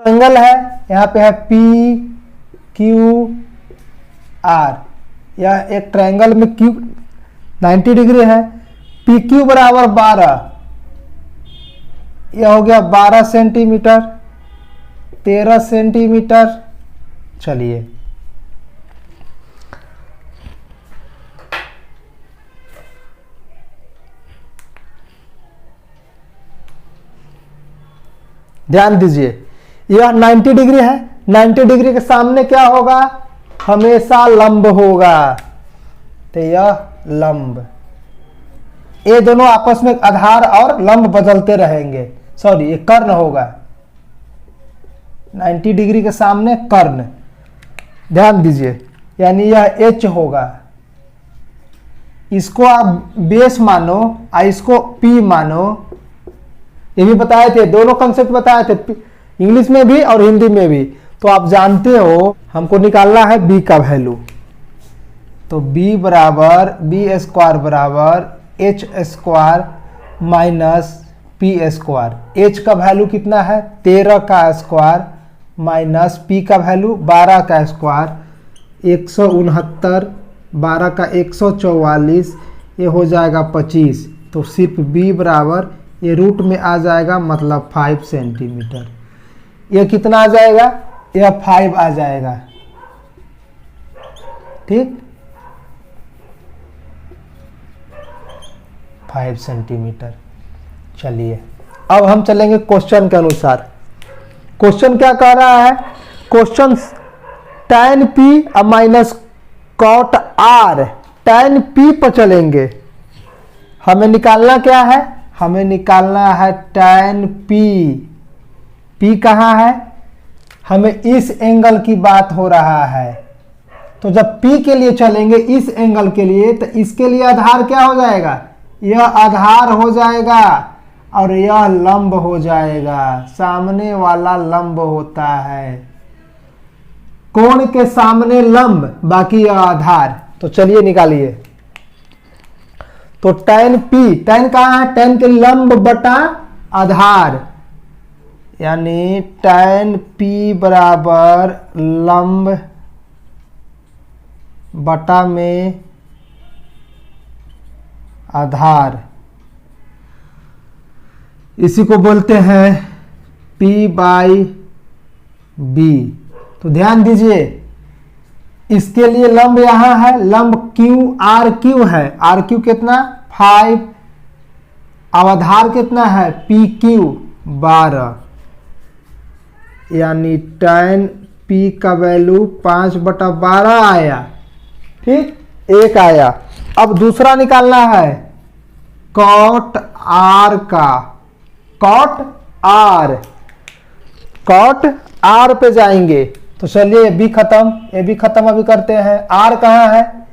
Angle है, यहाँ पे है पी क्यू आर, यह एक ट्रायंगल में क्यू 90 डिग्री है। पी क्यू बराबर 12, यह हो गया 12 सेंटीमीटर, 13 सेंटीमीटर। चलिए ध्यान दीजिए, यह 90 डिग्री है, 90 डिग्री के सामने क्या होगा, हमेशा लंब होगा, तो यह लंब, ये दोनों आपस में आधार और लंब बदलते रहेंगे, सॉरी ये कर्ण होगा, 90 डिग्री के सामने कर्ण। ध्यान दीजिए, यानी यह एच होगा, इसको आप बेस मानो और इसको पी मानो, ये भी बताए थे, दोनों कंसेप्ट बताए थे इंग्लिश में भी और हिंदी में भी। तो आप जानते हो हमको निकालना है बी का वैल्यू, तो बी बराबर बी स्क्वायर बराबर H square minus P square. H का वैल्यू कितना है 13 का स्क्वायर माइनस पी का वैल्यू 12 का स्क्वायर, 169, 12 का 144, ये हो जाएगा 25। तो सिर्फ बी बराबर ये रूट में आ जाएगा, मतलब 5 सेंटीमीटर। ये कितना आ जाएगा, यह 5 आ जाएगा, ठीक, 5 सेंटीमीटर। चलिए अब हम चलेंगे क्वेश्चन के अनुसार। क्वेश्चन क्या कह रहा है, question tan p minus cot r, tan p पर चलेंगे। हमें निकालना क्या है, हमें निकालना है tan p। p कहाँ है, हमें इस एंगल की बात हो रहा है, तो जब p के लिए चलेंगे इस एंगल के लिए, तो इसके लिए आधार क्या हो जाएगा, यह आधार हो जाएगा और यह लंब हो जाएगा, सामने वाला लंब होता है, कोण के सामने लंब, बाकी यह आधार। तो चलिए निकालिए, तो tan p, tan कहाँ है, tan के लंब बटा आधार, यानी tan p बराबर लंब बटा में आधार, इसी को बोलते हैं p बाई बी। तो ध्यान दीजिए, इसके लिए लंब यहां है, लंब क्यू आर क्यू है, आर क्यू कितना 5, अब आधार कितना है पी क्यू 12, यानी tan p का वैल्यू 5/12 आया, ठीक, 1 आया। अब दूसरा निकालना है cot r का, cot r पे जाएंगे, तो चलिए ये भी खत्म, ये भी खत्म अभी करते हैं। r कहाँ है,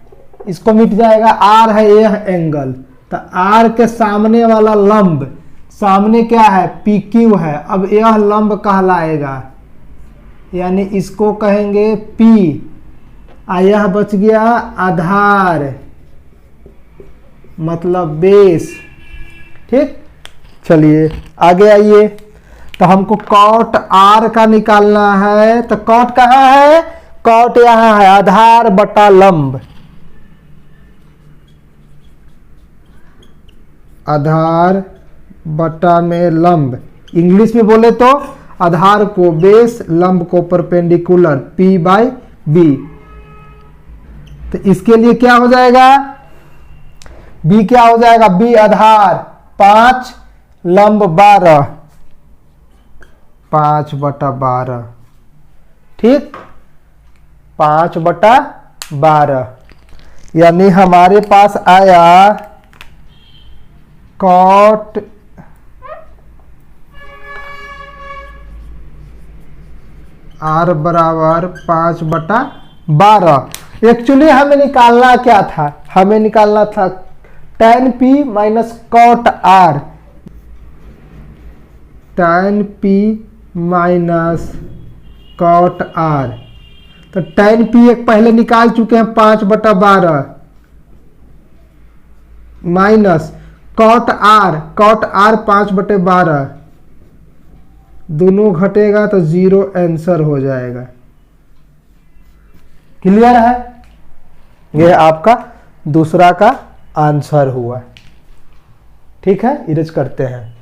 इसको मिट जाएगा, r है यह एंगल, तो r के सामने वाला लंब, सामने क्या है पी क्यू है, अब यह लंब कहलाएगा, यानी इसको कहेंगे p, यह बच गया आधार, मतलब बेस, ठीक। चलिए आगे आइए, तो हमको cot r का निकालना है, तो cot कहाँ है, cot यहाँ है, आधार बटा लंब, आधार बटा में लंब, इंग्लिश में बोले तो आधार को बेस, लंब को परपेंडिकुलर, p बाई बी। तो इसके लिए क्या हो जाएगा, b क्या हो जाएगा, b आधार 5, लंब 12, 5/12, ठीक, 5/12, यानी हमारे पास आया cot r बराबर 5/12। एक्चुअली हमें निकालना क्या था, हमें निकालना था tan p minus cot r, tan p minus cot r। तो tan p एक पहले निकाल चुके हैं 5/12 माइनस cot r 5/12, दोनों घटेगा तो 0 आंसर हो जाएगा। क्लियर है? यह आपका दूसरा का आंसर हुआ। ठीक है, इरेज करते हैं।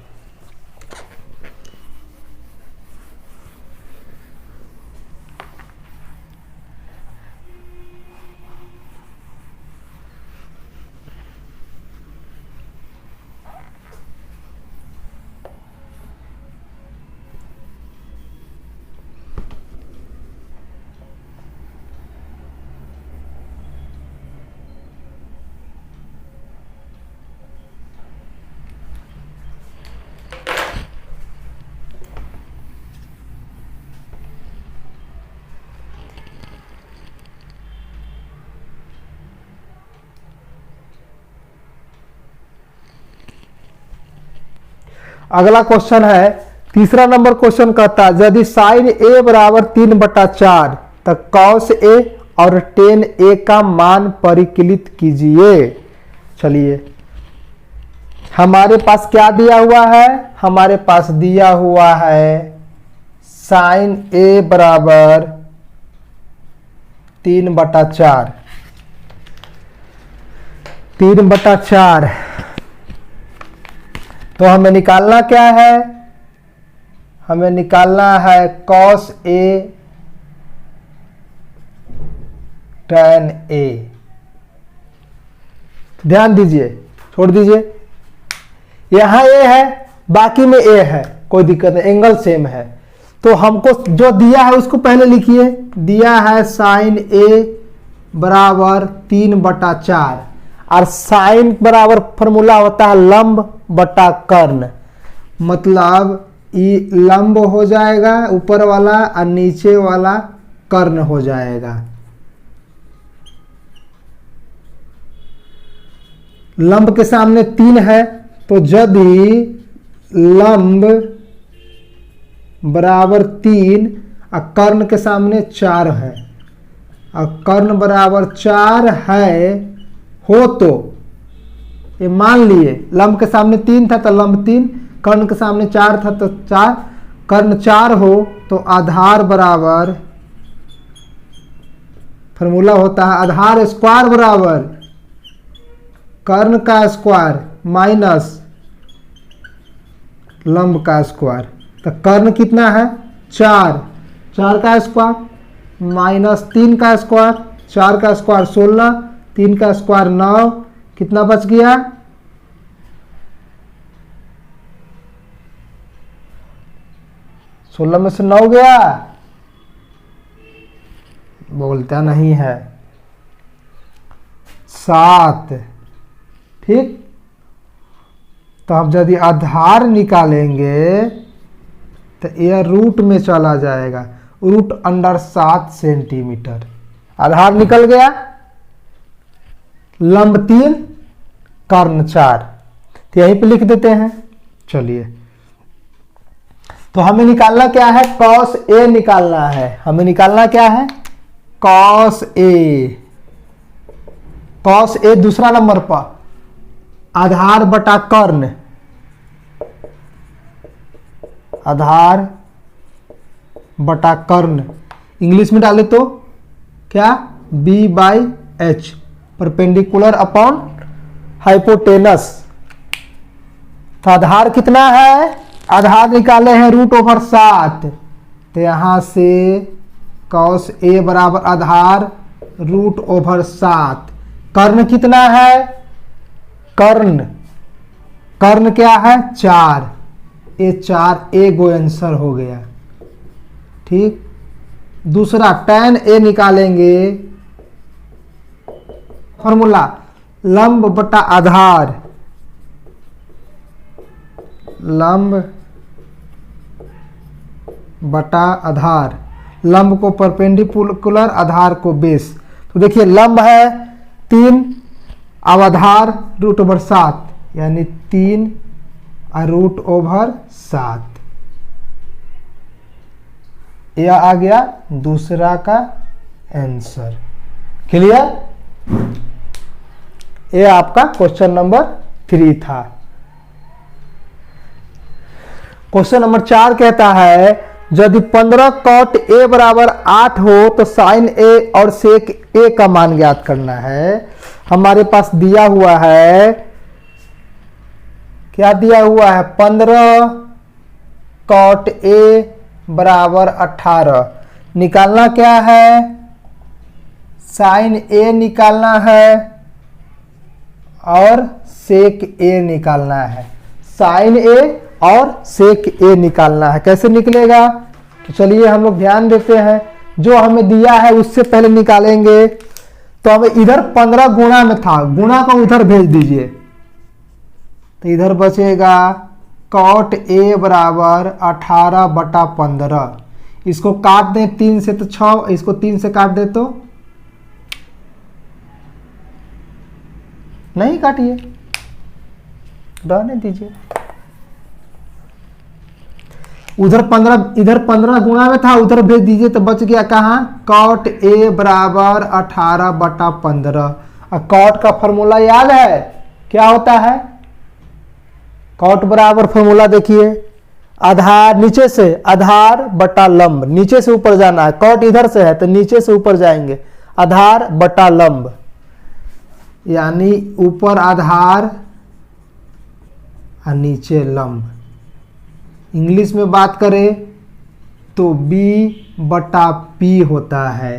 अगला क्वेश्चन है, तीसरा नंबर क्वेश्चन कहता है यदि साइन ए बराबर 3/4 तो कॉस ए और टेन ए का मान परिकलित कीजिए। चलिए, हमारे पास क्या दिया हुआ है? हमारे पास दिया हुआ है साइन ए बराबर 3/4। 3/4 तो हमें निकालना क्या है? हमें निकालना है कॉस ए tan ए। ध्यान दीजिए, छोड़ दीजिए, यहां ए है, बाकी में ए है, कोई दिक्कत नहीं, एंगल सेम है। तो हमको जो दिया है उसको पहले लिखिए। दिया है साइन ए बराबर 3/4 और साइन बराबर फॉर्मूला होता है लंब बटा कर्ण, मतलब ये लंब हो जाएगा ऊपर वाला और नीचे वाला कर्ण हो जाएगा। लंब के सामने 3 है, तो यदि लंब बराबर 3 और कर्ण के सामने 4 है और कर्ण बराबर 4 है हो, तो ये मान लिए लंब के सामने 3 था तो लंब 3, कर्ण के सामने 4 था तो 4, कर्ण 4 हो तो आधार बराबर, फॉर्मूला होता है आधार स्क्वायर बराबर कर्ण का स्क्वायर माइनस लंब का स्क्वायर। तो कर्ण कितना है? 4, 4 का स्क्वायर माइनस 3 का स्क्वायर, 4 का स्क्वायर 16, 3 का स्क्वायर 9, कितना बच गया? 16 में से 9 गया, बोलता नहीं है, 7। ठीक, तो अब यदि आधार निकालेंगे तो यह रूट में चला जाएगा, रूट अंडर 7 सेंटीमीटर। आधार निकल गया, लंब 3 कर्ण 4, तो यहीं पे लिख देते हैं। चलिए, तो हमें निकालना क्या है? कॉस ए निकालना है। हमें निकालना क्या है? Cos A. कॉस ए दूसरा नंबर पर आधार बटा कर्ण, आधार बटा कर्ण, इंग्लिश में डाले तो क्या? B/H, perpendicular upon hypotenuse. तो आधार कितना है? आधार निकाले हैं √7, तो यहां से कॉस ए बराबर आधार √7। कर्ण कितना है? कर्ण, कर्ण क्या है? 4, ये 4 ए गो आंसर हो गया। ठीक, दूसरा tan ए निकालेंगे, फॉर्मूला लंब बटा आधार, लंब बटा आधार, लंब को परपेंडिकुलर, आधार को बेस। तो देखिए लंब है 3, अब आधार √7 यानी 3 और √7। यह आ गया दूसरा का आंसर। क्लियर? यह आपका क्वेश्चन नंबर 3 था। क्वेश्चन नंबर 4 कहता है यदि 15 cot a बराबर 8 हो तो साइन a और सेक a का मान ज्ञात करना है। हमारे पास दिया हुआ है, क्या दिया हुआ है, 15 cot a बराबर 18। निकालना क्या है, साइन a निकालना है और सेक a निकालना है। साइन a और सेक a निकालना है। कैसे निकलेगा, तो चलिए हम लोग ध्यान देते हैं। जो हमें दिया है उससे पहले निकालेंगे। तो हमें इधर 15 गुणा में था, गुणा को उधर भेज दीजिए, तो इधर बचेगा cot a बराबर 18/15। इसको काट दें 3 से तो 6, इसको 3 से काट दे तो नहीं, काटिए, रहने दीजिए। उधर 15, इधर 15 गुणा में था, उधर भेज दीजिए तो बच गया कहाँ, cot a बराबर 18/15। और cot का फॉर्मूला याद है, क्या होता है, cot बराबर फॉर्मूला देखिए, आधार नीचे से, आधार बटा लंब, नीचे से ऊपर जाना है। cot इधर से है तो नीचे से ऊपर जाएंगे, आधार बटा लंब, यानी ऊपर आधार और नीचे लंब। इंग्लिश में बात करें तो b/p होता है।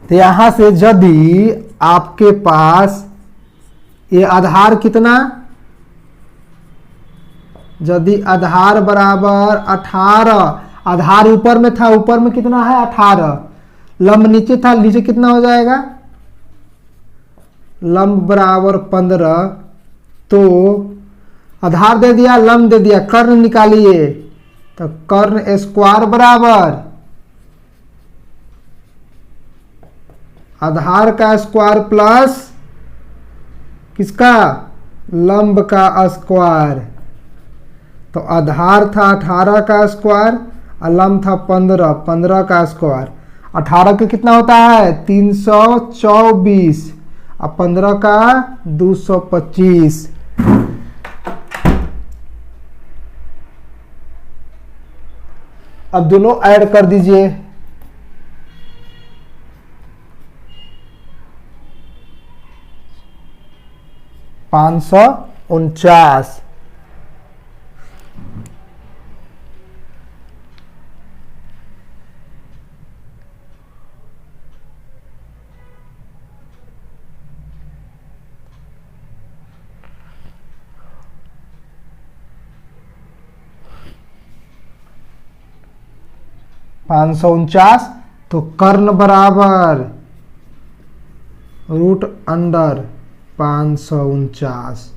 तो यहां से यदि आपके पास ये आधार कितना, यदि आधार बराबर 18, आधार ऊपर में था, ऊपर में कितना है 18, लंब नीचे था, नीचे कितना हो जाएगा, लंब बराबर 15। तो आधार दे दिया, लंब दे दिया, कर्ण निकालिए, तो कर्ण स्क्वायर बराबर आधार का स्क्वायर प्लस किसका, लंब का स्क्वायर। तो आधार था 18 का स्क्वायर और लंब था 15, 15 का स्क्वायर। 18 का कितना होता है 324 और 15 का 225। अब दोनों ऐड कर दीजिए, $549। $549, तो कर्ण बराबर रूट अंडर 549।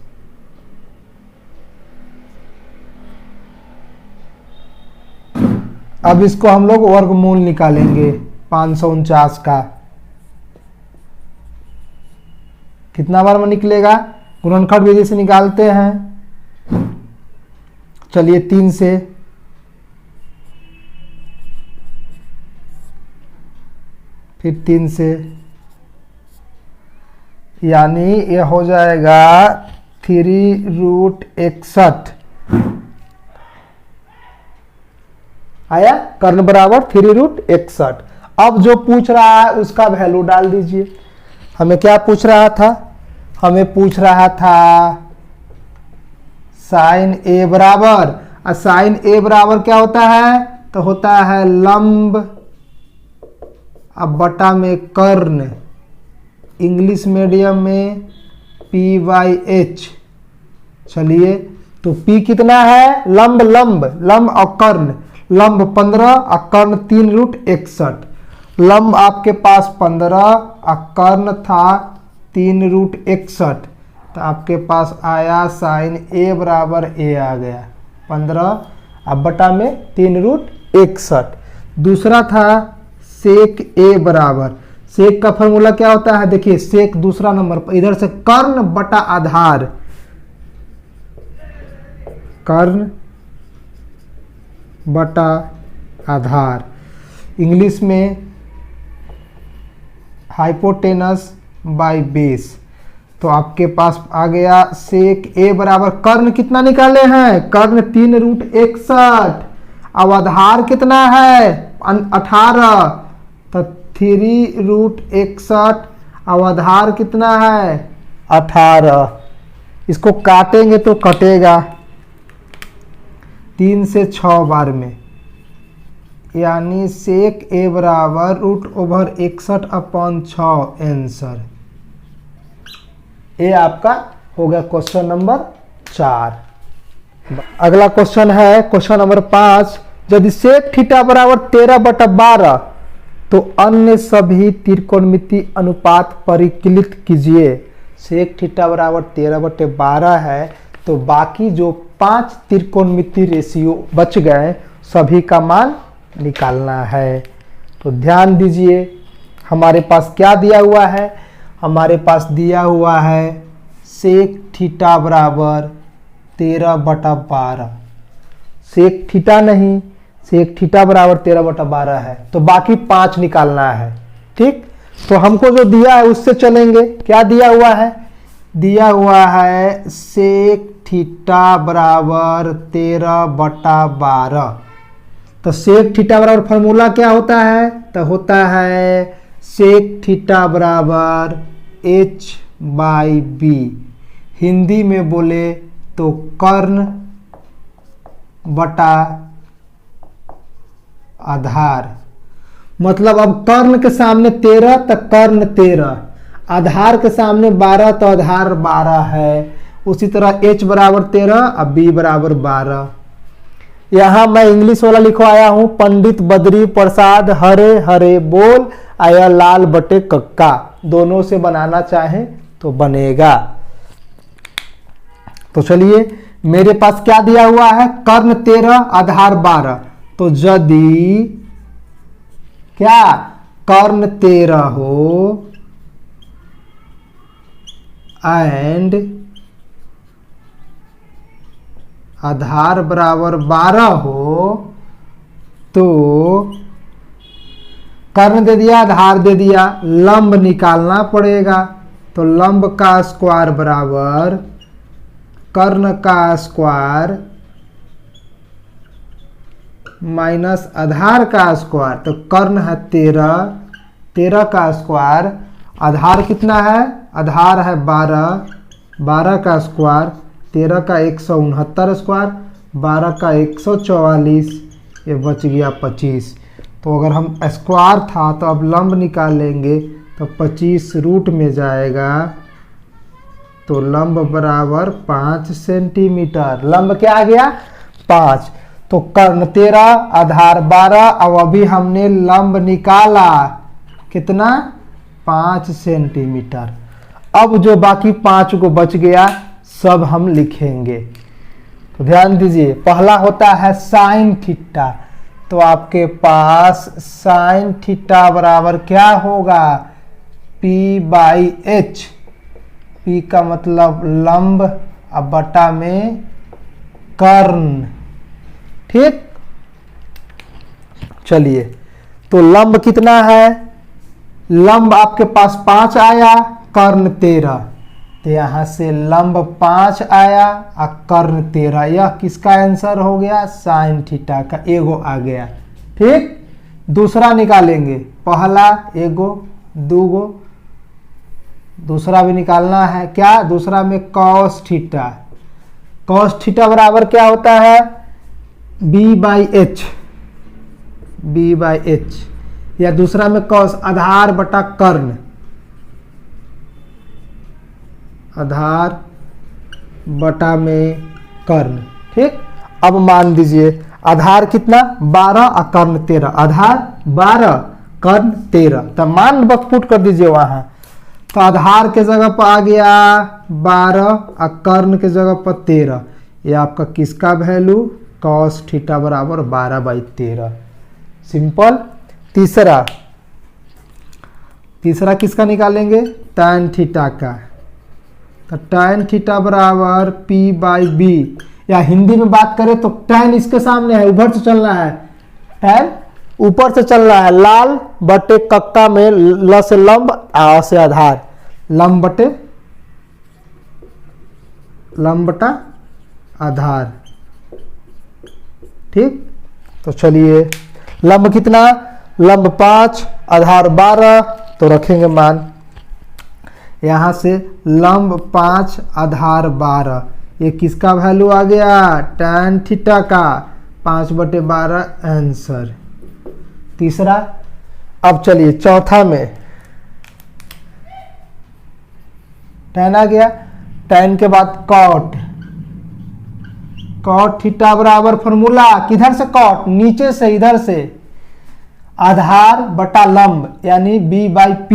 अब इसको हम लोग वर्गमूल निकालेंगे 549 का। कितना बार में निकलेगा, गुणनखंड विधि से निकालते हैं। चलिए 3 से, फिर 3 से, यानी यह हो जाएगा 3√61 आया, कर्ण बराबर 3√61। अब जो पूछ रहा है उसका वैल्यू डाल दीजिए। हमें क्या पूछ रहा था, हमें पूछ रहा था साइन ए बराबर, और साइन ए बराबर क्या होता है, तो होता है लंब अब बटा में कर्ण, इंग्लिश मीडियम में p/h। चलिए तो p कितना है, लंब लंब लंब और कर्ण, लंब 15 और कर्ण 3√61। लंब आपके पास 15 और कर्ण था 3√61, तो आपके पास आया साइन a बराबर a आ गया 15 अब बटा में 3√61। दूसरा था सेक a बराबर, सेक का फॉर्मूला क्या होता है, देखिए सेक दूसरा नंबर पर, इधर से कर्ण बटा आधार, कर्ण बटा आधार, इंग्लिश में हाइपोटेनस बाय बेस। तो आपके पास आ गया सेक ए बराबर कर्ण कितना निकाले हैं, कर्ण 3√61। अब आधार कितना है 18, तो 3√61। अब आधार कितना है 18। इसको काटेंगे तो कटेगा 3 से 6 बार में, यानी सेक ए बराबर √61/6 आंसर। ये आपका हो गया क्वेश्चन नंबर 4। अगला क्वेश्चन है क्वेश्चन नंबर 5। यदि सेक थीटा बराबर 13/12 तो अन्य सभी त्रिकोणमिति अनुपात परिकलित कीजिए। सेक थीटा बराबर 13/12 है, तो बाकी जो 5 त्रिकोणमिति रेशियो बच गए सभी का मान निकालना है। तो ध्यान दीजिए हमारे पास क्या दिया हुआ है, हमारे पास दिया हुआ है सेक थीटा बराबर 13/12। सेक थीटा नहीं, सेक थीटा बराबर 13/12 है, तो बाकी 5 निकालना है। ठीक, तो हमको जो दिया है उससे चलेंगे। क्या दिया हुआ है, दिया हुआ है सेक थीटा बराबर 13/12। तो सेक थीटा बराबर फॉर्मूला क्या होता है, तो होता है सेक थीटा बराबर h/b। हिंदी में बोले तो कर्ण बटा आधार। मतलब अब कर्ण के सामने 13 तो कर्ण 13, आधार के सामने 12 तो आधार 12 है। उसी तरह h बराबर 13 और b बराबर 12। यहाँ मैं इंग्लिश वाला लिखवाया हूँ, पंडित बद्री प्रसाद हरे हरे बोल आया लाल बटे कक्का। दोनों से बनाना चाहें तो बनेगा। तो चलिए मेरे पास क्या दिया हुआ है, कर्ण 13 आधार 12। तो यदि क्या कर्ण 13 हो एंड आधार बराबर 12 हो तो कर्ण दे दिया आधार दे दिया, लंब निकालना पड़ेगा। तो लंब का स्क्वायर बराबर कर्ण का स्क्वायर माइनस आधार का स्क्वायर। तो कर्ण है 13, 13 का स्क्वायर, आधार कितना है, आधार है 12, 12 का स्क्वायर, 13 का 169 स्क्वायर, 12 का 144, ये बच गया 25। तो अगर हम स्क्वायर था तो अब लंब निकालेंगे तो 25 रूट में जाएगा। तो लंब बराबर 5 सेंटीमीटर। लंब क्या आ गया 5। तो कर्ण 13 आधार 12। अब अभी हमने लंब निकाला कितना 5 सेंटीमीटर। अब जो बाकी 5 को बच गया सब हम लिखेंगे। तो ध्यान दीजिए पहला होता है साइन थीटा। तो आपके पास साइन थीटा बराबर क्या होगा p/h। p का मतलब लंब अब बटा में कर्ण। ठीक, चलिए तो लंब कितना है, लंब आपके पास 5 आया, कर्ण 13। तो यहां से लंब 5 आया और कर्ण 13। यह किसका आंसर हो गया, साइन थीटा का एगो आ गया। ठीक, दूसरा निकालेंगे, पहला एगो, दूगो, दूसरा भी निकालना है। क्या, दूसरा में कॉस थीटा। कॉस थीटा बराबर क्या होता है b/h, b/h। या दूसरा में कॉस आधार बटा कर्ण, आधार बटा में कर्ण। ठीक, अब मान दीजिए आधार कितना 12 और कर्ण 13, आधार 12 कर्ण 13। तो मान बस पुट कर दीजिए वहां। तो आधार के जगह पर आ गया 12 और कर्ण के जगह पर 13। ये आपका किसका वैल्यू, कॉस थीटा बराबर 12/13। सिंपल। तीसरा, तीसरा किसका निकालेंगे, tan थीटा का। तो tan थीटा बराबर p/b। या हिंदी में बात करें तो tan इसके सामने है, ऊपर से चलना है, tan ऊपर से चल रहा है। लाल बटे कक्का में ल से लंब आ से आधार, लंब बटे लंब बटा आधार। ठीक, तो चलिए लंब कितना, लंब 5 आधार 12, तो रखेंगे मान यहाँ से लंब 5 आधार 12, ये किसका वैल्यू आ गया, tan थीटा का 5/12 आंसर। तीसरा, अब चलिए चौथा में tan आ गया, tan के बाद cot, cot थीटा बराबर फॉर्मूला किधर से cot, नीचे से इधर से आधार बटा लंब यानी b/p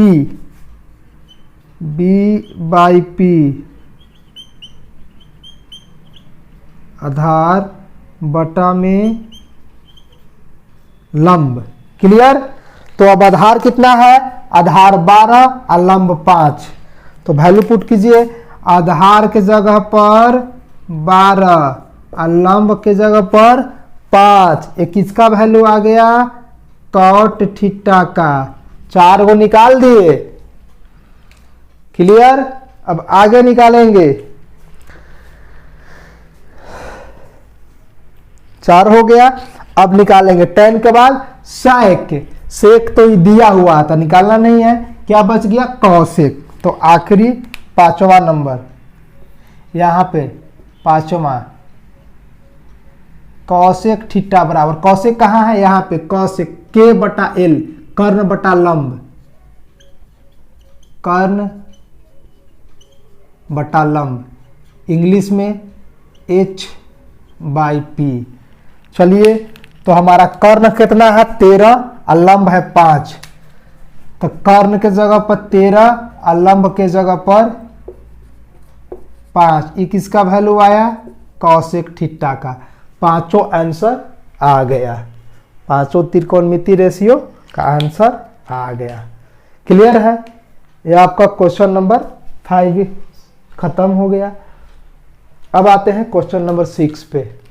आधार बटा में लंब। क्लियर, तो अब आधार कितना है, आधार 12 और लंब 5, तो वैल्यू पुट कीजिए, आधार के जगह पर 12 और लंब के जगह पर 5, ये किसका वैल्यू आ गया, cot थीटा का, 4 को निकाल दिए। क्लियर, अब आगे निकालेंगे, 4 हो गया। अब निकालेंगे tan के बाद sec, सेक तो दिया हुआ था निकालना नहीं है, क्या बच गया cosec। तो आखिरी 5वां नंबर यहाँ पे 5वां cosec थीटा बराबर, cosec कहाँ है, यहाँ पे cosec k/l, कर्ण बटा लंब, कर्ण बटा लंब, इंग्लिश में h/p। चलिए, तो हमारा कर्ण कितना है 13 और लंब है 5, तो कर्ण के जगह पर 13 और लंब के जगह पर 5, ये किसका वैल्यू आया, cosec थीटा का। पांचों आंसर आ गया, पांचों त्रिकोणमितीय रेशियो का आंसर आ गया। क्लियर है, ये आपका क्वेश्चन नंबर 5 खत्म हो गया। अब आते हैं क्वेश्चन नंबर 6 पे।